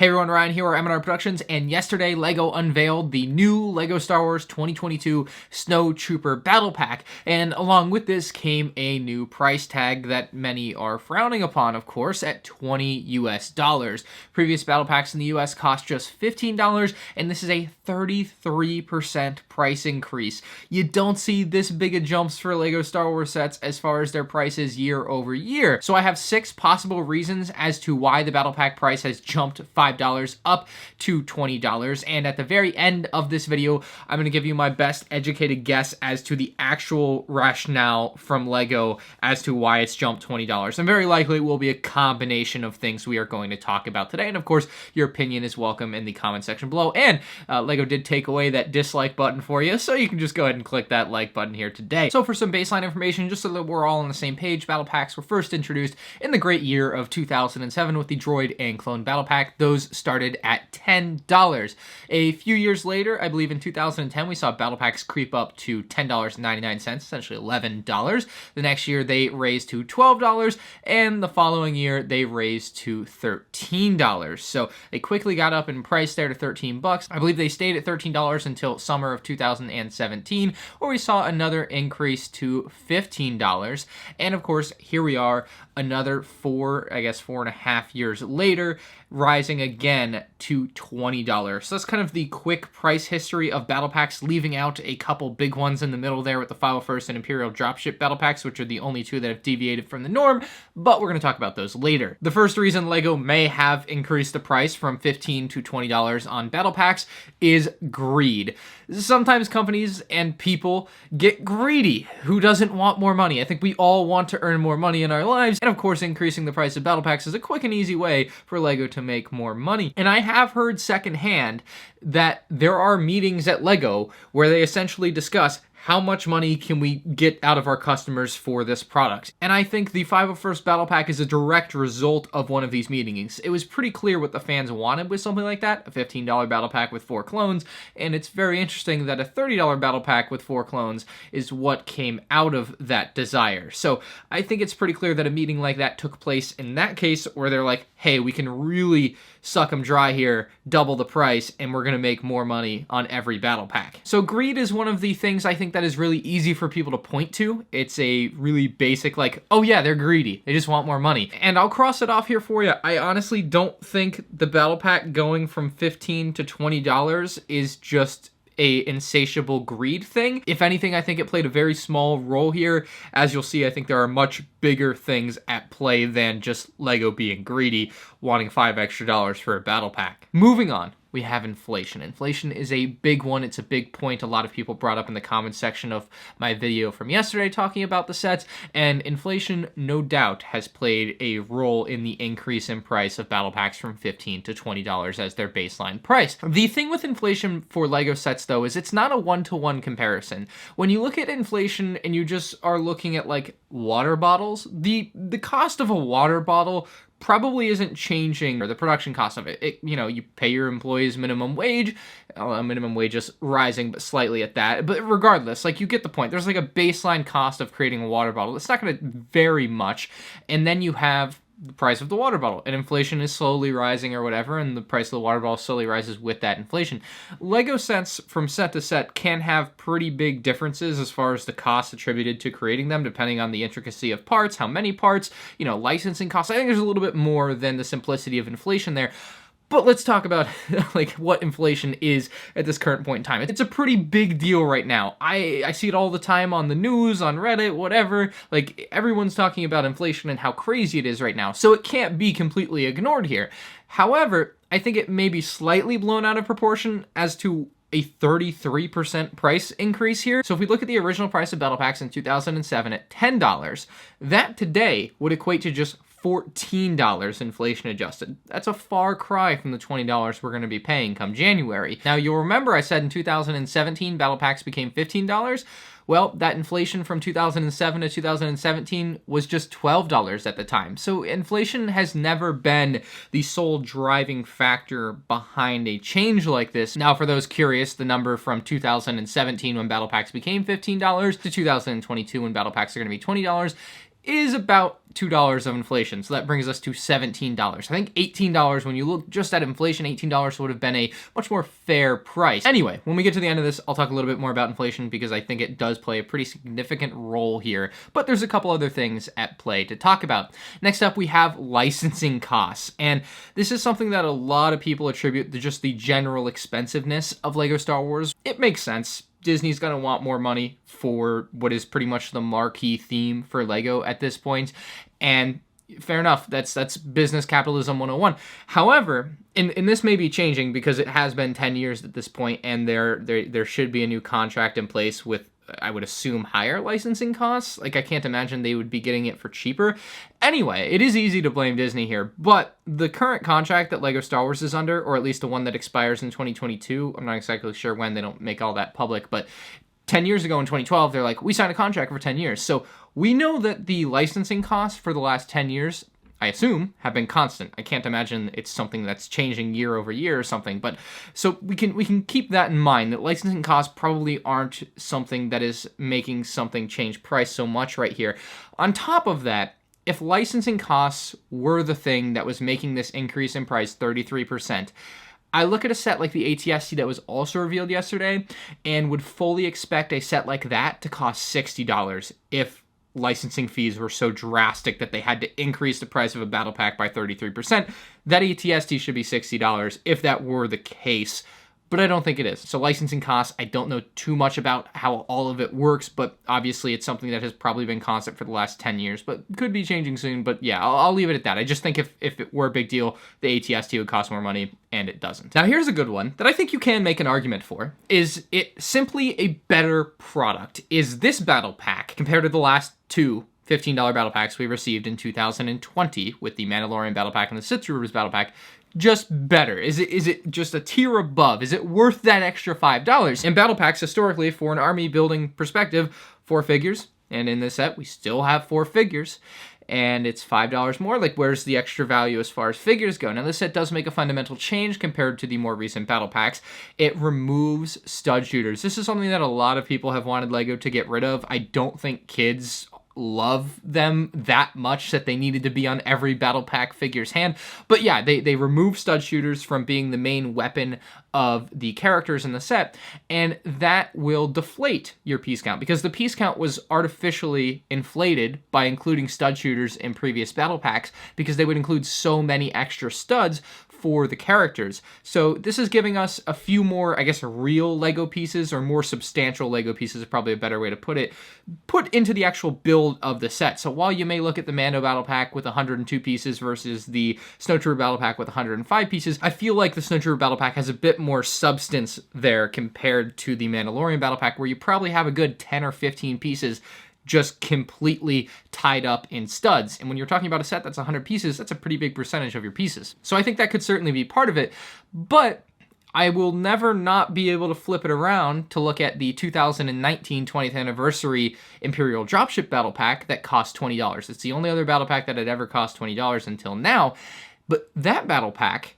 Hey everyone, Ryan here, M&R Productions, and yesterday LEGO unveiled the new LEGO Star Wars 2022 Snow Trooper Battle Pack, and along with this came a new price tag that many are frowning upon, of course, at $20 US. Previous battle packs in the US cost just $15, and this is a 33% price increase. You don't see this big of jumps for LEGO Star Wars sets as far as their prices year over year. So I have 6 possible reasons as to why the battle pack price has jumped $5 up to $20, and at the very end of this video I'm going to give you my best educated guess as to the actual rationale from LEGO as to why it's jumped $20, and very likely it will be a combination of things we are going to talk about today. And of course your opinion is welcome in the comment section below, and LEGO did take away that dislike button for you, so you can just go ahead and click that like button here today. So for some baseline information, just so that we're all on the same page, battle packs were first introduced in the great year of 2007 with the Droid and Clone Battle Pack. Those started at $10. A few years later, I believe in 2010, we saw battle packs creep up to $10.99, essentially $11. The next year they raised to $12, and the following year they raised to $13. So they quickly got up in price there to $13. I believe they stayed at $13 until summer of 2017, where we saw another increase to $15. And of course, here we are, another 4.5 years later, rising again to $20. So that's kind of the quick price history of battle packs, leaving out a couple big ones in the middle there with the 501st and Imperial Dropship battle packs, which are the only two that have deviated from the norm, but we're going to talk about those later. The first reason LEGO may have increased the price from $15 to $20 on battle packs is greed. Sometimes companies and people get greedy. Who doesn't want more money? I think we all want to earn more money in our lives, and of course increasing the price of battle packs is a quick and easy way for LEGO to make more money. And I have heard secondhand that there are meetings at LEGO where they essentially discuss how much money can we get out of our customers for this product. And I think the 501st Battle Pack is a direct result of one of these meetings. It was pretty clear what the fans wanted with something like that, a $15 battle pack with 4 clones, and it's very interesting that a $30 battle pack with 4 clones is what came out of that desire. So I think it's pretty clear that a meeting like that took place in that case, where they're like, hey, we can really suck them dry here, double the price, and we're going to make more money on every battle pack. So greed is one of the things I think that is really easy for people to point to. It's a really basic, like, oh yeah, they're greedy. They just want more money. And I'll cross it off here for you. I honestly don't think the battle pack going from $15 to $20 is just a insatiable greed thing. If anything, I think it played a very small role here. As you'll see, I think there are much bigger things at play than just LEGO being greedy, wanting $5 extra for a battle pack. Moving on, we have inflation. Inflation is a big one. It's a big point a lot of people brought up in the comments section of my video from yesterday talking about the sets, and inflation no doubt has played a role in the increase in price of battle packs from $15 to $20 as their baseline price. The thing with inflation for LEGO sets though is it's not a one-to-one comparison. When you look at inflation and you just are looking at like water bottles, the cost of a water bottle probably isn't changing, or the production cost of it. You know, you pay your employees minimum wage, minimum wage is rising, but slightly at that. But regardless, like, you get the point. There's like a baseline cost of creating a water bottle. It's not going to vary much. And then you have the price of the water bottle, and inflation is slowly rising or whatever, and the price of the water bottle slowly rises with that inflation. LEGO sets from set to set can have pretty big differences as far as the cost attributed to creating them, depending on the intricacy of parts, how many parts, you know, licensing costs. I think there's a little bit more than the simplicity of inflation there. But let's talk about like what inflation is at this current point in time. It's a pretty big deal right now. I see it all the time on the news, on Reddit, whatever. Like, everyone's talking about inflation and how crazy it is right now. So it can't be completely ignored here. However, I think it may be slightly blown out of proportion as to a 33% price increase here. So if we look at the original price of battle packs in 2007 at $10, that today would equate to just $14 inflation adjusted. That's a far cry from the $20 we're going to be paying come January. Now, you'll remember I said in 2017 battle packs became $15. Well, that inflation from 2007 to 2017 was just $12 at the time. So inflation has never been the sole driving factor behind a change like this. Now, for those curious, the number from 2017 when battle packs became $15 to 2022 when battle packs are going to be $20 is about $2 of inflation. So that brings us to $17. I think $18, when you look just at inflation, $18 would have been a much more fair price. Anyway, when we get to the end of this, I'll talk a little bit more about inflation because I think it does play a pretty significant role here. But there's a couple other things at play to talk about. Next up, we have licensing costs. And this is something that a lot of people attribute to just the general expensiveness of LEGO Star Wars. It makes sense. Disney's going to want more money for what is pretty much the marquee theme for LEGO at this point. And fair enough, that's business capitalism 101. However, and this may be changing because it has been 10 years at this point, and there should be a new contract in place with, I would assume, higher licensing costs. Like, I can't imagine they would be getting it for cheaper. Anyway, it is easy to blame Disney here, but the current contract that LEGO Star Wars is under, or at least the one that expires in 2022, I'm not exactly sure when, they don't make all that public, but 10 years ago in 2012, they're like, we signed a contract for 10 years. So we know that the licensing costs for the last 10 years, I assume, have been constant. I can't imagine it's something that's changing year over year or something. But so we can keep that in mind, that licensing costs probably aren't something that is making something change price so much right here. On top of that, if licensing costs were the thing that was making this increase in price 33%, I look at a set like the ATST that was also revealed yesterday and would fully expect a set like that to cost $60 if licensing fees were so drastic that they had to increase the price of a battle pack by 33%. That ATST should be $60 if that were the case, but I don't think it is. So licensing costs, I don't know too much about how all of it works, but obviously it's something that has probably been constant for the last 10 years, but could be changing soon. But yeah, I'll leave it at that. I just think if it were a big deal, the ATST would cost more money, and it doesn't. Now here's a good one that I think you can make an argument for. Is it simply a better product? Is this battle pack, compared to the last two $15 battle packs we received in 2020 with the Mandalorian battle pack and the Sith Troopers battle pack, just better? Is it just a tier above? Is it worth that extra $5? In battle packs, historically, for an army building perspective, 4 figures, and in this set, we still have 4 figures, and it's $5 more. Like, where's the extra value as far as figures go? Now, this set does make a fundamental change compared to the more recent battle packs. It removes stud shooters. This is something that a lot of people have wanted LEGO to get rid of. I don't think kids love them that much that they needed to be on every battle pack figure's hand. But yeah, they remove stud shooters from being the main weapon of the characters in the set, and that will deflate your piece count because the piece count was artificially inflated by including stud shooters in previous battle packs because they would include so many extra studs for the characters. So this is giving us a few more, I guess, real LEGO pieces, or more substantial LEGO pieces is probably a better way to put it, put into the actual build of the set. So while you may look at the Mando battle pack with 102 pieces versus the Snowtrooper battle pack with 105 pieces, I feel like the Snowtrooper battle pack has a bit more substance there compared to the Mandalorian battle pack, where you probably have a good 10 or 15 pieces just completely tied up in studs. And when you're talking about a set that's 100 pieces, that's a pretty big percentage of your pieces. So I think that could certainly be part of it, but I will never not be able to flip it around to look at the 2019 20th anniversary Imperial Dropship battle pack that cost $20. It's the only other battle pack that had ever cost $20 until now, but that battle pack,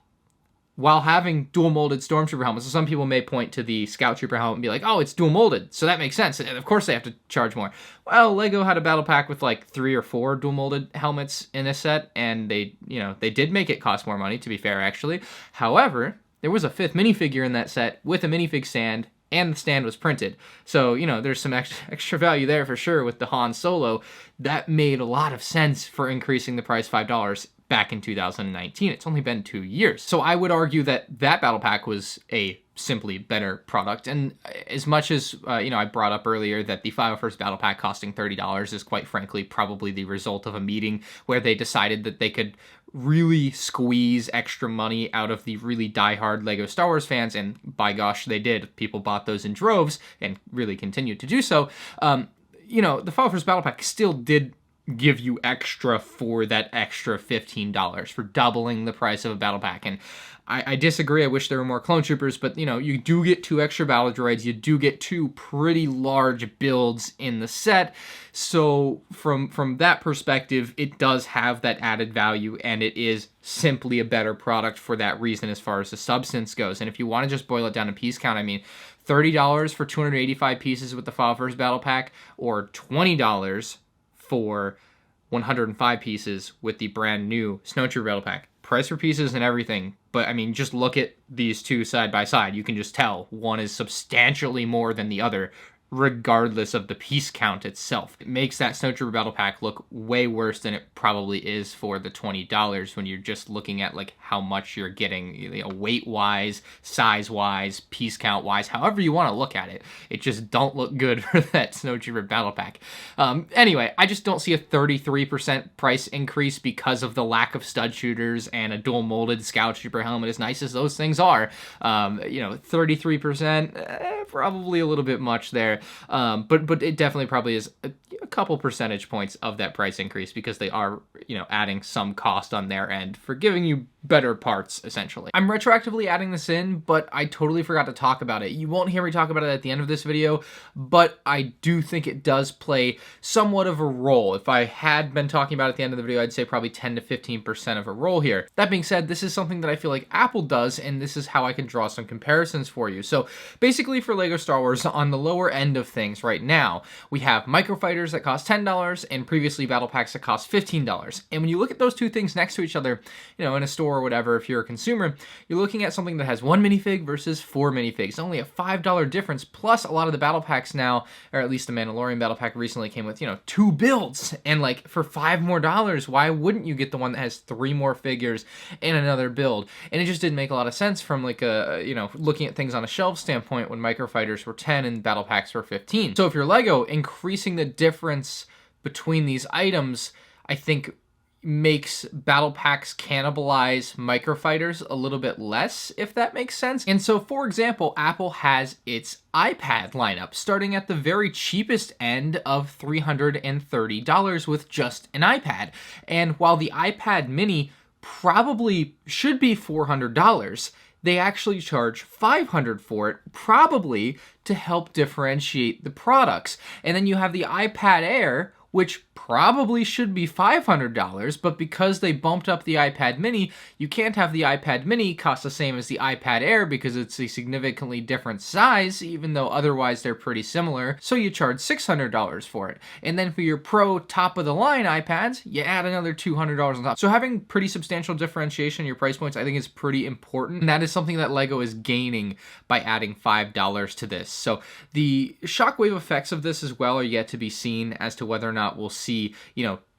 while having dual molded Stormtrooper helmets, so some people may point to the Scout Trooper helmet and be like, oh, it's dual molded, so that makes sense. And of course they have to charge more. Well, LEGO had a battle pack with like 3 or 4 dual molded helmets in this set, and they did make it cost more money, to be fair, actually. However, there was a 5th minifigure in that set with a minifig stand, and the stand was printed. So, there's some extra value there for sure with the Han Solo. That made a lot of sense for increasing the price $5 back in 2019. It's only been 2 years. So I would argue that battle pack was a simply better product. And as much as, I brought up earlier that the 501st battle pack costing $30 is quite frankly probably the result of a meeting where they decided that they could really squeeze extra money out of the really diehard LEGO Star Wars fans, and by gosh, they did. People bought those in droves and really continued to do so. The 501st battle pack still did give you extra for that extra $15 for doubling the price of a battle pack. And I disagree. I wish there were more clone troopers, but you do get 2 extra battle droids. You do get 2 pretty large builds in the set. So from that perspective, it does have that added value, and it is simply a better product for that reason as far as the substance goes. And if you want to just boil it down to piece count, I mean, $30 for 285 pieces with the 501st battle pack, or $20 for 105 pieces with the brand new Snow Trooper Battle Pack. Price per pieces and everything, but I mean, just look at these two side by side. You can just tell one is substantially more than the other, regardless of the piece count itself. It makes that Snow Trooper Battle Pack look way worse than it probably is for the $20 when you're just looking at like how much you're getting, you know, weight-wise, size-wise, piece count-wise, however you want to look at it. It just don't look good for that Snow Trooper Battle Pack. Anyway, I just don't see a 33% price increase because of the lack of stud shooters and a dual molded Scout Trooper helmet, as nice as those things are. 33%, probably a little bit much there. But it definitely probably is a couple percentage points of that price increase because they are, adding some cost on their end for giving you better parts, essentially. I'm retroactively adding this in, but I totally forgot to talk about it. You won't hear me talk about it at the end of this video, but I do think it does play somewhat of a role. If I had been talking about it at the end of the video, I'd say probably 10 to 15% of a role here. That being said, this is something that I feel like Apple does, and this is how I can draw some comparisons for you. So basically for LEGO Star Wars, on the lower end of things right now, we have microfighters that cost $10 and previously battle packs that cost $15. And when you look at those two things next to each other, in a store or whatever, if you're a consumer, you're looking at something that has 1 minifig versus 4 minifigs. Only a $5 difference, plus a lot of the battle packs now, or at least the Mandalorian battle pack recently came with, 2 builds. And like for $5 more, why wouldn't you get the one that has 3 more figures and another build? And it just didn't make a lot of sense from like a, looking at things on a shelf standpoint when microfighters were 10 and battle packs were 15. So if you're LEGO, increasing the difference between these items, I think makes battle packs cannibalize microfighters a little bit less, if that makes sense. And so, for example, Apple has its iPad lineup starting at the very cheapest end of $330 with just an iPad. And while the iPad mini probably should be $400, they actually charge $500 for it, probably to help differentiate the products. And then you have the iPad Air, which probably should be $500, but because they bumped up the iPad mini, you can't have the iPad mini cost the same as the iPad Air because it's a significantly different size, even though otherwise they're pretty similar, so you charge $600 for it. And then for your Pro top-of-the-line iPads, you add another $200 on top. So having pretty substantial differentiation in your price points, I think is pretty important, and that is something that LEGO is gaining by adding $5 to this. So the shockwave effects of this as well are yet to be seen as to whether or not we'll see,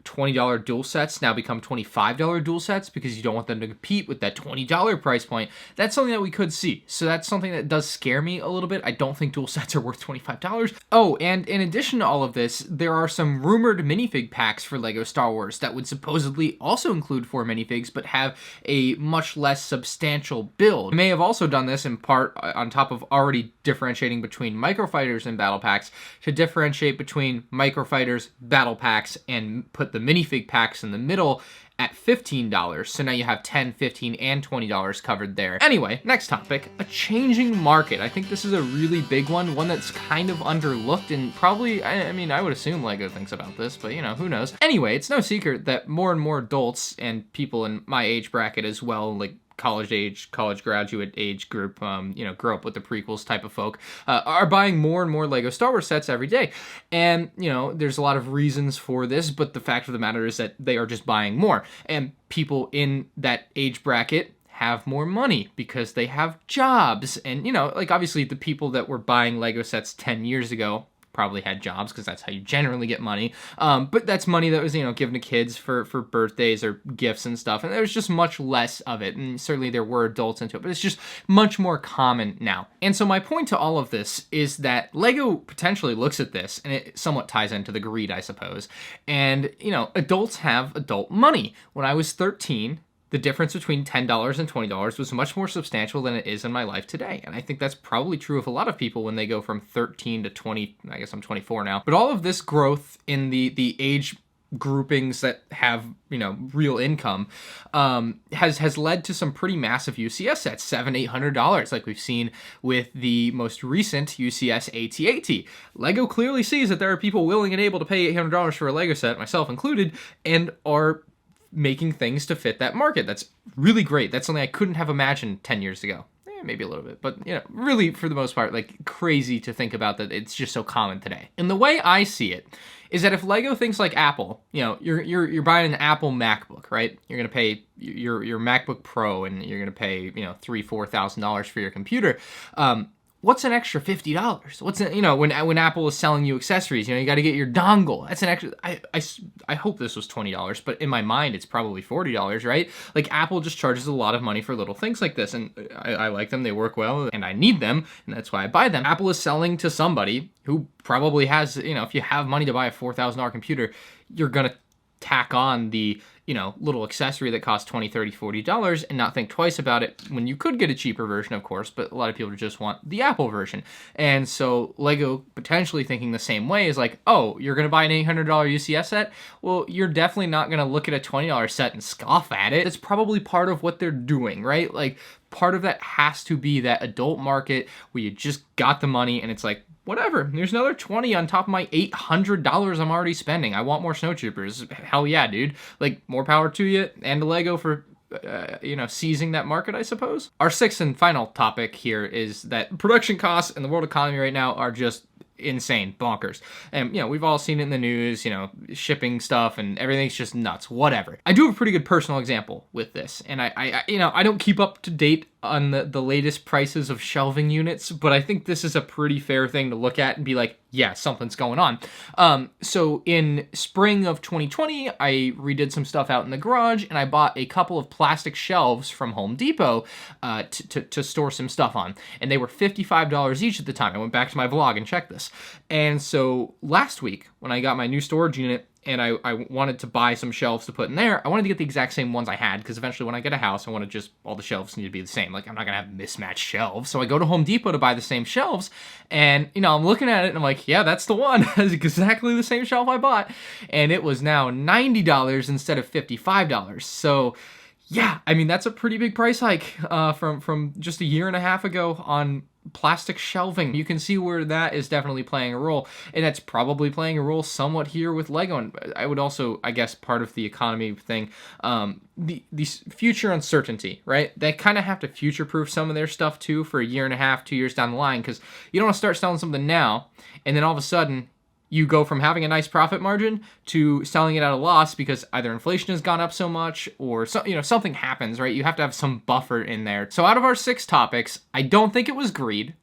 $20 dual sets now become $25 dual sets because you don't want them to compete with that $20 price point. That's something that we could see. So that's something that does scare me a little bit. I don't think dual sets are worth $25. Oh, and in addition to all of this, there are some rumored minifig packs for LEGO Star Wars that would supposedly also include 4 minifigs, but have a much less substantial build. They may have also done this in part on top of already differentiating between microfighters and battle packs to differentiate between microfighters, battle packs, and put the minifig packs in the middle at $15. So now you have $10, $15, and $20 covered there. Anyway, next topic, a changing market. I think this is a really big one that's kind of underlooked and probably, I would assume LEGO thinks about this, but who knows? Anyway, it's no secret that more and more adults and people in my age bracket as well, like college graduate age group, grow up with the prequels type of folk, are buying more and more LEGO Star Wars sets every day. And, there's a lot of reasons for this, but the fact of the matter is that they are just buying more. And people in that age bracket have more money because they have jobs. And, obviously the people that were buying LEGO sets 10 years ago probably had jobs because that's how you generally get money. But that's money that was, given to kids for birthdays or gifts and stuff. And there was just much less of it. And certainly there were adults into it, but it's just much more common now. And so my point to all of this is that LEGO potentially looks at this, and it somewhat ties into the greed, I suppose. And, adults have adult money. When I was 13, the difference between $10 and $20 was much more substantial than it is in my life today. And I think that's probably true of a lot of people when they go from 13 to 20, I guess I'm 24 now. But all of this growth in the age groupings that have, real income, has led to some pretty massive UCS sets, $700, $800, like we've seen with the most recent UCS AT-AT. LEGO clearly sees that there are people willing and able to pay $800 for a LEGO set, myself included, and are making things to fit that market. That's really great. That's something I couldn't have imagined 10 years ago. maybe a little bit, but really for the most part, like crazy to think about that it's just so common today. And the way I see it is that if Lego thinks like Apple, you're buying an Apple MacBook, right? You're gonna pay your MacBook Pro, and you're gonna pay $3,000-$4,000 for your computer. What's an extra $50? What's when Apple is selling you accessories, you got to get your dongle. That's an extra. I hope this was $20, but in my mind it's probably $40, right? Like Apple just charges a lot of money for little things like this, and I like them. They work well, and I need them, and that's why I buy them. Apple is selling to somebody who probably has, if you have money to buy a $4,000 computer, you're gonna tack on the little accessory that costs $20, $30, $40 and not think twice about it, when you could get a cheaper version, of course, but a lot of people just want the Apple version. And so Lego potentially thinking the same way is like, oh, you're going to buy an $800 UCS set? Well, you're definitely not going to look at a $20 set and scoff at it. It's probably part of what they're doing, right? Like part of that has to be that adult market where you just got the money and it's like, whatever, there's another 20 on top of my $800 I'm already spending. I want more snowtroopers. Hell yeah, dude. Like, more power to you and to Lego for, seizing that market, I suppose. Our sixth and final topic here is that production costs in the world economy right now are just insane, bonkers. And, we've all seen it in the news, shipping stuff and everything's just nuts, whatever. I do have a pretty good personal example with this. And I don't keep up to date on the latest prices of shelving units, but I think this is a pretty fair thing to look at and be like, yeah, something's going on. So in spring of 2020, I redid some stuff out in the garage and I bought a couple of plastic shelves from Home Depot to store some stuff on. And they were $55 each at the time. I went back to my blog and checked this. And so last week when I got my new storage unit, and I wanted to buy some shelves to put in there, I wanted to get the exact same ones I had, because eventually when I get a house, I want to just, all the shelves need to be the same. Like, I'm not going to have mismatched shelves. So I go to Home Depot to buy the same shelves, and, I'm looking at it, and I'm like, yeah, that's the one. That's exactly the same shelf I bought. And it was now $90 instead of $55. So, yeah, I mean, that's a pretty big price hike from just a year and a half ago on plastic shelving. You can see where that is definitely playing a role, and that's probably playing a role somewhat here with Lego. And I would also, I guess, part of the economy thing, the future uncertainty, right? They kind of have to future-proof some of their stuff too for a year and a half, 2 years down the line, because you don't want to start selling something now, and then all of a sudden you go from having a nice profit margin to selling it at a loss because either inflation has gone up so much or something happens, right? You have to have some buffer in there. So out of our 6 topics, I don't think it was greed.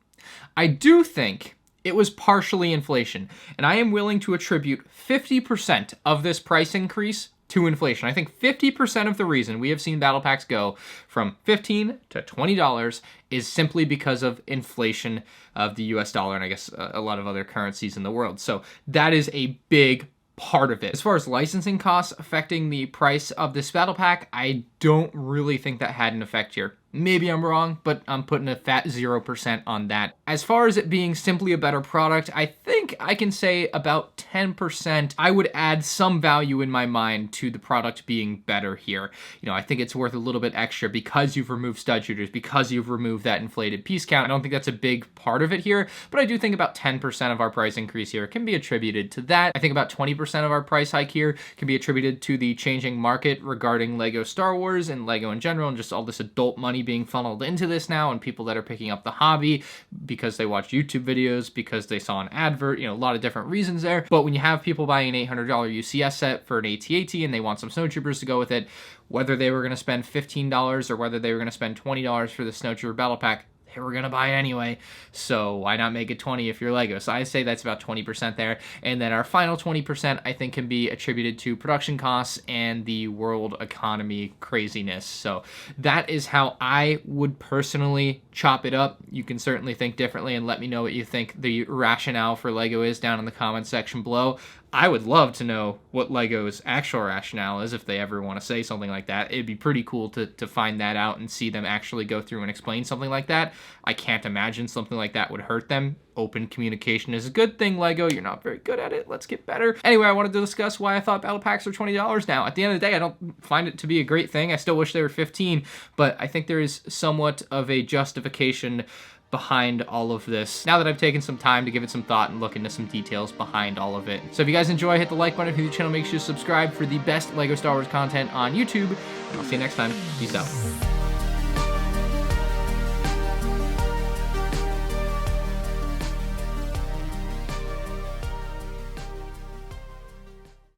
I do think it was partially inflation. And I am willing to attribute 50% of this price increase to inflation. I think 50% of the reason we have seen battle packs go from $15 to $20 is simply because of inflation of the US dollar and I guess a lot of other currencies in the world. So that is a big part of it. As far as licensing costs affecting the price of this battle pack, I don't really think that had an effect here. Maybe I'm wrong, but I'm putting a fat 0% on that. As far as it being simply a better product, I think I can say about 10%. I would add some value in my mind to the product being better here. I think it's worth a little bit extra because you've removed stud shooters, because you've removed that inflated piece count. I don't think that's a big part of it here, but I do think about 10% of our price increase here can be attributed to that. I think about 20% of our price hike here can be attributed to the changing market regarding Lego Star Wars and Lego in general, and just all this adult money being funneled into this now, and people that are picking up the hobby because they watch YouTube videos, because they saw an advert, a lot of different reasons there. But when you have people buying an $800 UCS set for an AT-AT and they want some snowtroopers to go with it, whether they were going to spend $15 or whether they were going to spend $20 for the Snowtrooper Battle Pack, they were going to buy it anyway, so why not make it 20 if you're Lego? So I say that's about 20% there. And then our final 20% I think can be attributed to production costs and the world economy craziness. So that is how I would personally chop it up. You can certainly think differently and let me know what you think the rationale for Lego is down in the comments section below. I would love to know what Lego's actual rationale is if they ever want to say something like that. It'd be pretty cool to find that out and see them actually go through and explain something like that. I can't imagine something like that would hurt them. Open communication is a good thing, Lego. You're not very good at it. Let's get better. Anyway, I wanted to discuss why I thought battle packs are $20 now. At the end of the day, I don't find it to be a great thing. I still wish they were $15, but I think there is somewhat of a justification behind all of this now that I've taken some time to give it some thought and look into some details behind all of it. So if you guys enjoy, hit the like button. If you're new to the channel, make sure to subscribe for the best Lego Star Wars content on YouTube. And I'll see you next time. Peace out.